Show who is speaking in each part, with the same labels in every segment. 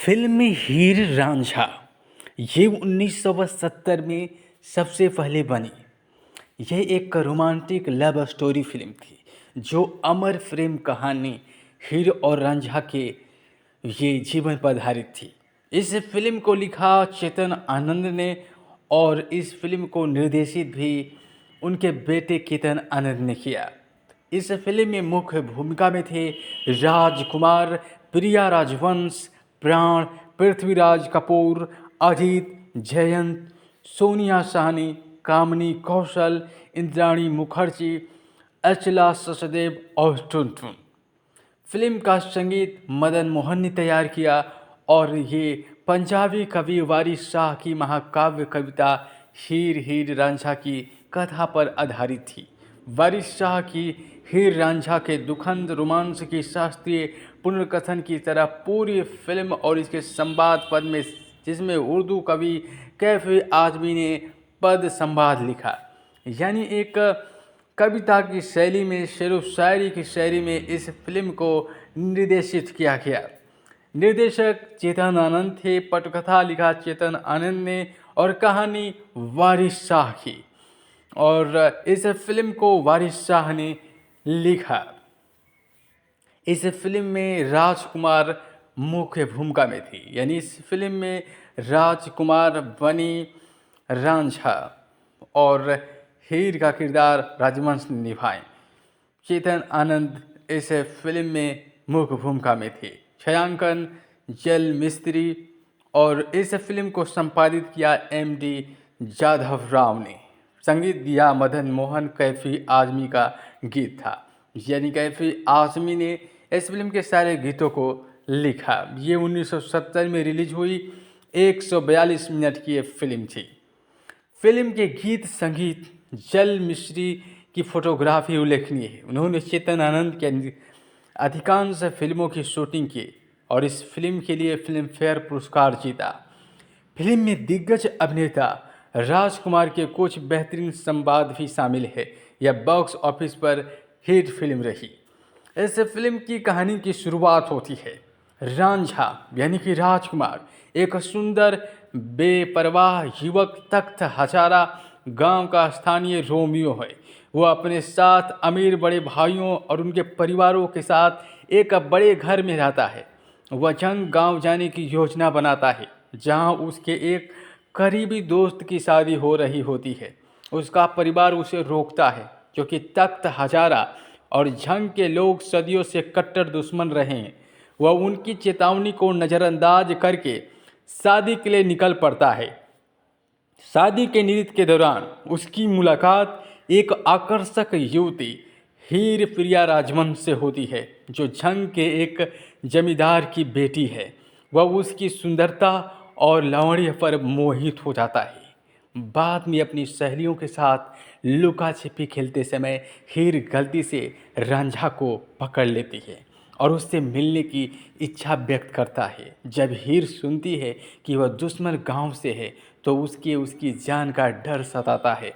Speaker 1: Film हीर रांझा ये 1970 में सबसे पहले बनी। यह एक रोमांटिक लव स्टोरी फिल्म थी जो अमर प्रेम कहानी हीर और रांझा के ये जीवन पर आधारित थी। इस फिल्म को लिखा चेतन आनंद ने और इस फिल्म को निर्देशित भी उनके बेटे केतन आनंद ने किया। इस फिल्म में मुख्य भूमिका में थे राजकुमार, प्रिया राजवंश, प्राण, पृथ्वीराज कपूर, अजीत, जयंत, सोनिया साहनी, कामिनी कौशल, इंद्राणी मुखर्जी, अचला सचदेव और टुनटुन। फिल्म का संगीत मदन मोहन ने तैयार किया और ये पंजाबी कवि वारिस शाह की महाकाव्य कविता हीर हीर रांझा की कथा पर आधारित थी। वारिस शाह की हीर रांझा के दुखंत रोमांस की शास्त्रीय पुनर्कथन की तरह पूरी फिल्म और इसके संवाद पद में, जिसमें उर्दू कवि कैफी आजमी ने पद संवाद लिखा, यानी एक कविता की शैली में, शेर व शायरी की शैली में इस फिल्म को निर्देशित किया गया। निर्देशक चेतन आनंद थे, पटकथा लिखा चेतन आनंद ने और कहानी वारिस शाह की, और इस फिल्म को वारिस शाह ने लिखा। इस फिल्म में राजकुमार मुख्य भूमिका में थी, यानी इस फिल्म में राजकुमार बनी रांझा और हीर का किरदार राजवंश ने निभाए। चेतन आनंद इस फिल्म में मुख्य भूमिका में थे। छायांकन जल मिस्त्री और इस फिल्म को संपादित किया एम.डी. जाधव राव ने। संगीत दिया मदन मोहन, कैफी आजमी का गीत था, यानी कैफी आजमी ने इस फिल्म के सारे गीतों को लिखा। ये 1970 में रिलीज हुई 142 मिनट की ये फिल्म थी। फिल्म के गीत संगीत जल मिश्री की फोटोग्राफी उल्लेखनीय है। उन्होंने चेतन आनंद के अधिकांश फिल्मों की शूटिंग की और इस फिल्म के लिए फिल्म फेयर पुरस्कार जीता। फिल्म में दिग्गज अभिनेता राजकुमार के कुछ बेहतरीन संवाद भी शामिल है। यह बॉक्स ऑफिस पर हिट फिल्म रही। इस फिल्म की कहानी की शुरुआत होती है। रांझा यानी कि राजकुमार एक सुंदर बेपरवाह युवक तख्त हजारा गांव का स्थानीय रोमियो है। वो अपने साथ अमीर बड़े भाइयों और उनके परिवारों के साथ एक बड़े घर में रहता है। वह जंग गांव जाने की योजना बनाता है, जहां उसके एक करीबी दोस्त की शादी हो रही होती है। उसका परिवार उसे रोकता है, क्योंकि तख्त हजारा और झंग के लोग सदियों से कट्टर दुश्मन रहे हैं। वह उनकी चेतावनी को नज़रअंदाज करके शादी के लिए निकल पड़ता है। शादी के नृत्य के दौरान उसकी मुलाकात एक आकर्षक युवती हीर प्रिया राजवंश से होती है, जो झंग के एक जमींदार की बेटी है। वह उसकी सुंदरता और लावण्य पर मोहित हो जाता है। बाद में अपनी सहेलियों के साथ लुका छिपी खेलते समय हीर गलती से रांझा को पकड़ लेती है और उससे मिलने की इच्छा व्यक्त करता है। जब हीर सुनती है कि वह दुश्मन गांव से है, तो उसकी जान का डर सताता है।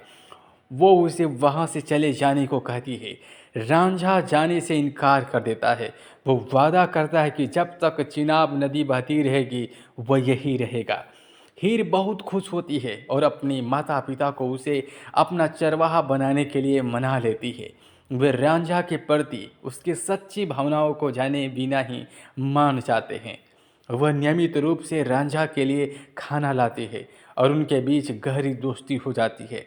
Speaker 1: वो उसे वहां से चले जाने को कहती है। रांझा जाने से इनकार कर देता है। वो वादा करता है कि जब तक चिनाब नदी बहती रहेगी वह यही रहेगा। हीर बहुत खुश होती है और अपने माता पिता को उसे अपना चरवाहा बनाने के लिए मना लेती है। वे रांझा के प्रति उसकी सच्ची भावनाओं को जाने बिना ही मान जाते हैं। वह नियमित रूप से रांझा के लिए खाना लाती है और उनके बीच गहरी दोस्ती हो जाती है।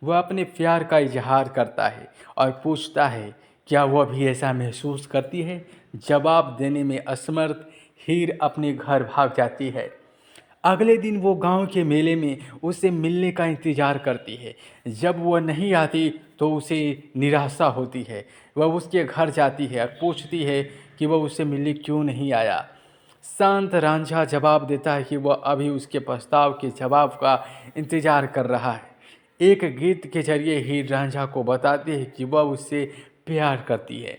Speaker 1: वह अपने प्यार का इजहार करता है और पूछता है क्या वह भी ऐसा महसूस करती है। जवाब देने में असमर्थ हीर अपने घर भाग जाती है। अगले दिन वो गांव के मेले में उससे मिलने का इंतज़ार करती है। जब वह नहीं आती तो उसे निराशा होती है। वह उसके घर जाती है और पूछती है कि वह उससे मिलने क्यों नहीं आया। शांत रांझा जवाब देता है कि वह अभी उसके प्रस्ताव के जवाब का इंतज़ार कर रहा है। एक गीत के जरिए ही रांझा को बताती है कि वह उससे प्यार करती है।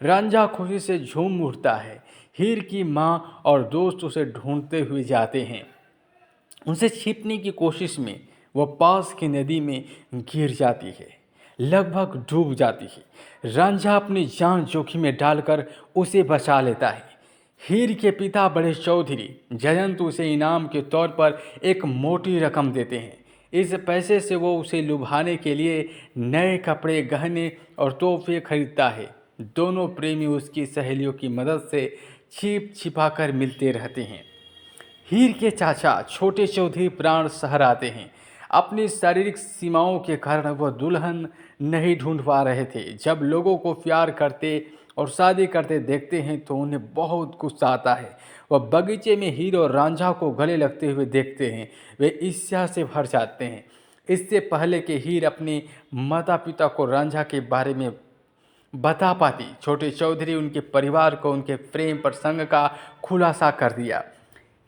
Speaker 1: रांझा खुशी से झूम उठता है। हीर की माँ और दोस्त उसे ढूंढते हुए जाते हैं। उनसे छिपने की कोशिश में वह पास की नदी में गिर जाती है, लगभग डूब जाती है। रांझा अपनी जान जोखिम में डालकर उसे बचा लेता है। हीर के पिता बड़े चौधरी जयंत उसे इनाम के तौर पर एक मोटी रकम देते हैं। इस पैसे से वो उसे लुभाने के लिए नए कपड़े, गहने और तोहफे खरीदता है। दोनों प्रेमी उसकी सहेलियों की मदद से छिप छिपाकर मिलते रहते हैं। हीर के चाचा छोटे चौधरी प्राण शहर आते हैं। अपनी शारीरिक सीमाओं के कारण वह दुल्हन नहीं ढूंढ पा रहे थे। जब लोगों को प्यार करते और शादी करते देखते हैं तो उन्हें बहुत गुस्सा आता है। वह बगीचे में हीर और रांझा को गले लगते हुए देखते हैं। वे ईर्ष्या से भर जाते हैं। इससे पहले कि हीर अपने माता पिता को रांझा के बारे में बता पाती, छोटे चौधरी उनके परिवार को उनके प्रेम प्रसंग का खुलासा कर दिया।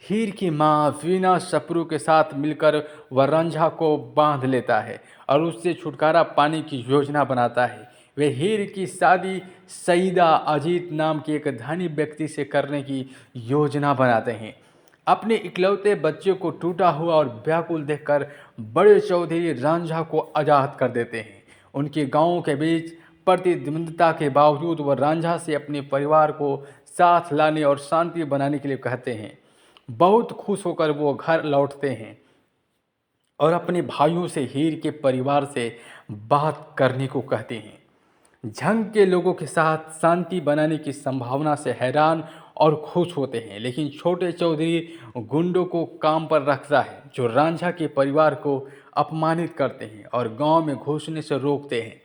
Speaker 1: हीर की माँ वीना सप्रू के साथ मिलकर वह रांझा को बांध लेता है और उससे छुटकारा पाने की योजना बनाता है। वे हीर की शादी सईदा अजीत नाम के एक धनी व्यक्ति से करने की योजना बनाते हैं। अपने इकलौते बच्चे को टूटा हुआ और व्याकुल देखकर बड़े चौधरी रांझा को आज़ाद कर देते हैं। उनके गांवों के बीच प्रतिद्वंद्विता के बावजूद वह रांझा से अपने परिवार को साथ लाने और शांति बनाने के लिए कहते हैं। बहुत खुश होकर वो घर लौटते हैं और अपने भाइयों से हीर के परिवार से बात करने को कहते हैं। झंग के लोगों के साथ शांति बनाने की संभावना से हैरान और खुश होते हैं, लेकिन छोटे चौधरी गुंडों को काम पर रखता है जो रांझा के परिवार को अपमानित करते हैं और गांव में घुसने से रोकते हैं।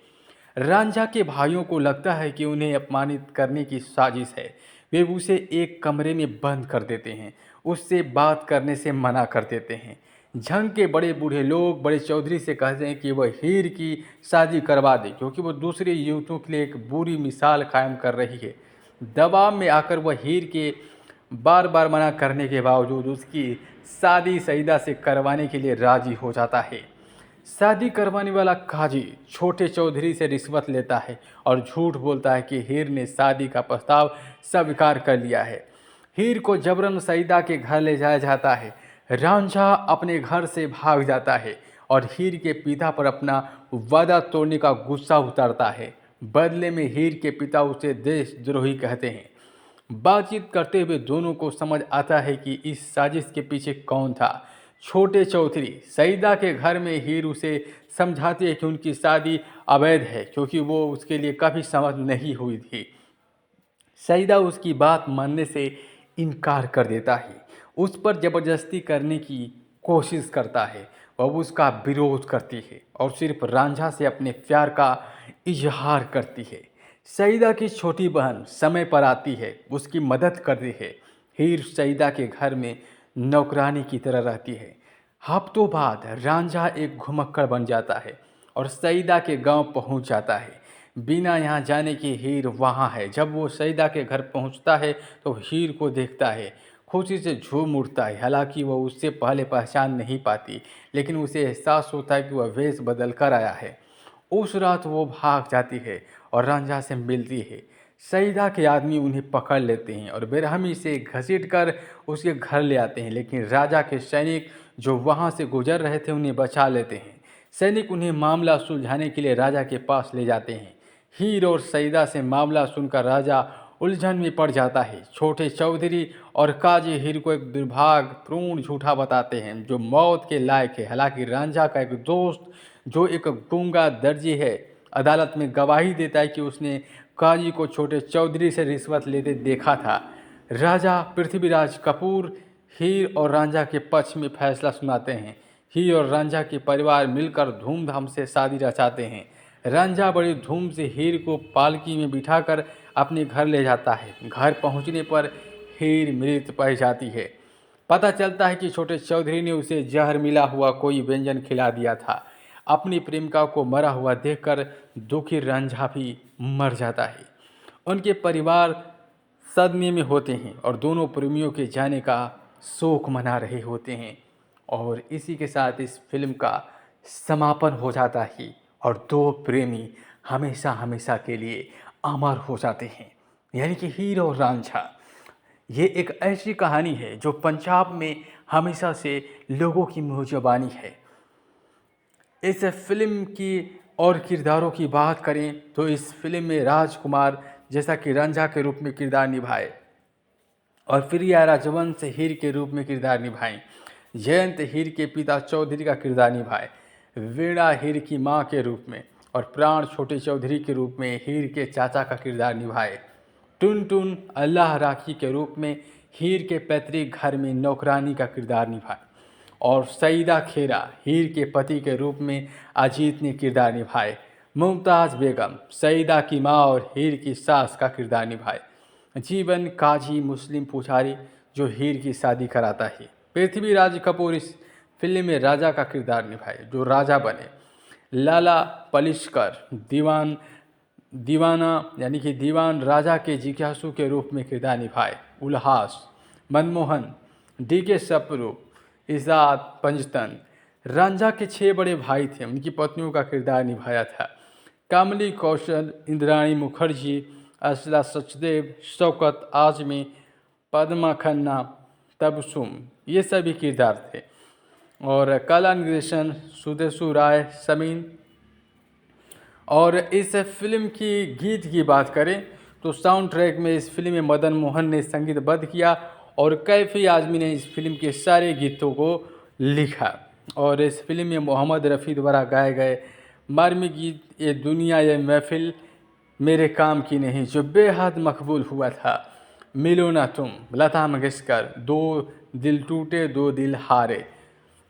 Speaker 1: रांझा के भाइयों को लगता है कि उन्हें अपमानित करने की साजिश है। वे उसे एक कमरे में बंद कर देते हैं, उससे बात करने से मना कर देते हैं। झंग के बड़े बूढ़े लोग बड़े चौधरी से कहते हैं कि वह हीर की शादी करवा दे, क्योंकि वह दूसरे युवकों के लिए एक बुरी मिसाल कायम कर रही है। दबाव में आकर वह हीर के बार बार मना करने के बावजूद उसकी शादी सईदा से करवाने के लिए राजी हो जाता है। शादी करवाने वाला काजी छोटे चौधरी से रिश्वत लेता है और झूठ बोलता है कि हीर ने शादी का प्रस्ताव स्वीकार कर लिया है। हीर को जबरन सईदा के घर ले जाया जाता है। रांझा अपने घर से भाग जाता है और हीर के पिता पर अपना वादा तोड़ने का गुस्सा उतारता है। बदले में हीर के पिता उसे देशद्रोही कहते हैं। बातचीत करते हुए दोनों को समझ आता है कि इस साजिश के पीछे कौन था। छोटे चौधरी सईदा के घर में हीर उसे समझाती है कि उनकी शादी अवैध है, क्योंकि वो उसके लिए कभी सहमत नहीं हुई थी। सईदा उसकी बात मानने से इनकार कर देता है, उस पर ज़बरदस्ती करने की कोशिश करता है। वह उसका विरोध करती है और सिर्फ रांझा से अपने प्यार का इजहार करती है। सईदा की छोटी बहन समय पर आती है, उसकी मदद करती है। हीर सईदा के घर में नौकरानी की तरह रहती है। हफ्तों बाद रांझा एक घुमक्कड़ बन जाता है और सईदा के गांव पहुंच जाता है। बिना यहाँ जाने कि हीर वहाँ है। जब वो सईदा के घर पहुँचता है तो हीर को देखता है, खुशी से झूम उठता है। हालांकि वह उससे पहले पहचान नहीं पाती, लेकिन उसे एहसास होता है कि वह वेश बदल कर आया है। उस रात वो भाग जाती है और रांझा से मिलती है। सईदा के आदमी उन्हें पकड़ लेते हैं और बेरहमी से घसीटकर उसके घर ले आते हैं, लेकिन राजा के सैनिक जो वहाँ से गुजर रहे थे उन्हें बचा लेते हैं। सैनिक उन्हें मामला सुलझाने के लिए राजा के पास ले जाते हैं। हीर और सईदा से मामला सुनकर राजा उलझन में पड़ जाता है। छोटे चौधरी और काजी हीर को एक दुर्भाग्यपूर्ण झूठा बताते हैं जो मौत के लायक है। हालांकि रांझा का एक दोस्त जो एक गूंगा दर्जी है, अदालत में गवाही देता है कि उसने काजी को छोटे चौधरी से रिश्वत लेते देखा था। राजा पृथ्वीराज कपूर हीर और रांझा के पक्ष में फैसला सुनाते हैं। हीर और रांझा के परिवार मिलकर धूमधाम से शादी रचाते हैं। रांझा बड़ी धूम से हीर को पालकी में बिठाकर अपने घर ले जाता है। घर पहुंचने पर हीर मृत पाई जाती है। पता चलता है कि छोटे चौधरी ने उसे जहर मिला हुआ कोई व्यंजन खिला दिया था। अपनी प्रेमिका को मरा हुआ देखकर दुखी रांझा भी मर जाता है। उनके परिवार सदमे में होते हैं और दोनों प्रेमियों के जाने का शोक मना रहे होते हैं। और इसी के साथ इस फिल्म का समापन हो जाता है और दो प्रेमी हमेशा हमेशा के लिए अमर हो जाते हैं, यानी कि हीर और रांझा। ये एक ऐसी कहानी है जो पंजाब में हमेशा से लोगों की मुंहज़बानी है। इस फिल्म की और किरदारों की बात करें तो इस फिल्म में राजकुमार जैसा कि रांझा के रूप में किरदार निभाए और प्रिया राजवंश हीर के रूप में किरदार निभाई। जयंत हीर के पिता चौधरी का किरदार निभाए। वीणा हीर की मां के रूप में और प्राण छोटे चौधरी के रूप में हीर के चाचा का किरदार निभाए। टुन टुन अल्लाह राखी के रूप में हीर के पैतृक घर में नौकरानी का किरदार निभाए। और सईदा खेरा हीर के पति के रूप में अजीत ने किरदार निभाए। मुमताज़ बेगम सईदा की मां और हीर की सास का किरदार निभाए। जीवन काजी मुस्लिम पुजारी जो हीर की शादी कराता है। पृथ्वीराज कपूर इस फिल्म में राजा का किरदार निभाए जो राजा बने। लाला पलिश्कर दीवाना यानी कि दीवान राजा के जिज्ञासु के रूप में किरदार निभाए। उल्हास मनमोहन डी.के. सप्रू इजाद पंजतन रांझा के 6 बड़े भाई थे, उनकी पत्नियों का किरदार निभाया था। कमली कौशल इंद्राणी मुखर्जी असला सचदेव शौकत आजमी पद्मा खन्ना तबसुम ये सभी किरदार थे। और कला निर्देशन सुदेशु राय समीन। और इस फिल्म की गीत की बात करें तो साउंड ट्रैक में इस फिल्म में मदन मोहन ने संगीतबद्ध किया और कैफी आजमी ने इस फिल्म के सारे गीतों को लिखा। और इस फिल्म में मोहम्मद रफ़ी द्वारा गाए गए मर्मी गीत ये दुनिया ये महफिल मेरे काम की नहीं जो बेहद मकबूल हुआ था। मिलो ना तुम लता मंगेशकर, दो दिल टूटे दो दिल हारे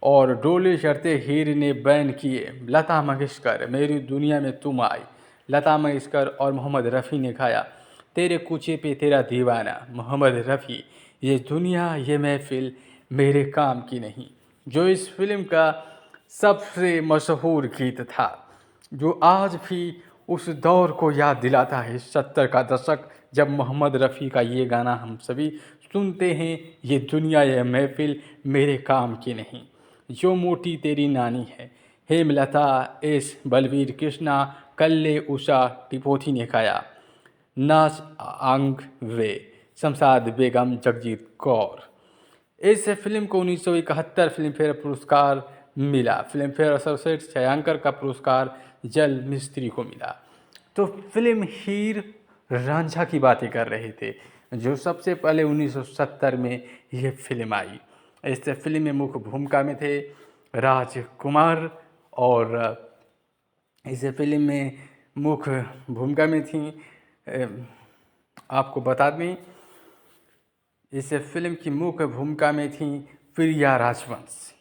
Speaker 1: और डोले चढ़ते हीर ने बैन किए लता मंगेशकर, मेरी दुनिया में तुम आई लता मंगेशकर और मोहम्मद रफ़ी ने गाया। तेरे कूचे पे तेरा दीवाना मोहम्मद रफ़ी, ये दुनिया ये महफिल मेरे काम की नहीं जो इस फिल्म का सबसे मशहूर गीत था जो आज भी उस दौर को याद दिलाता है। 70 का दशक जब मोहम्मद रफ़ी का ये गाना हम सभी सुनते हैं, ये दुनिया ये महफिल मेरे काम की नहीं, जो मोटी तेरी नानी है, हेमलता एस बलवीर कृष्णा कल्ले उषा टिपोथी ने गाया। नाच आंग वे शमशाद बेगम जगजीत कौर। इस फिल्म को 1971 फिल्म फेयर पुरस्कार मिला। फिल्म फेयर सर्वश्रेष्ठ छायांकन का पुरस्कार जल मिस्त्री को मिला। तो फिल्म हीर रांझा की बातें कर रहे थे जो सबसे पहले 1970 में ये फिल्म आई। इस फिल्म में मुख्य भूमिका में थे राजकुमार और इस फिल्म में मुख्य भूमिका में थी आपको बता दें इस फिल्म की मुख्य भूमिका में थी प्रिया राजवंश।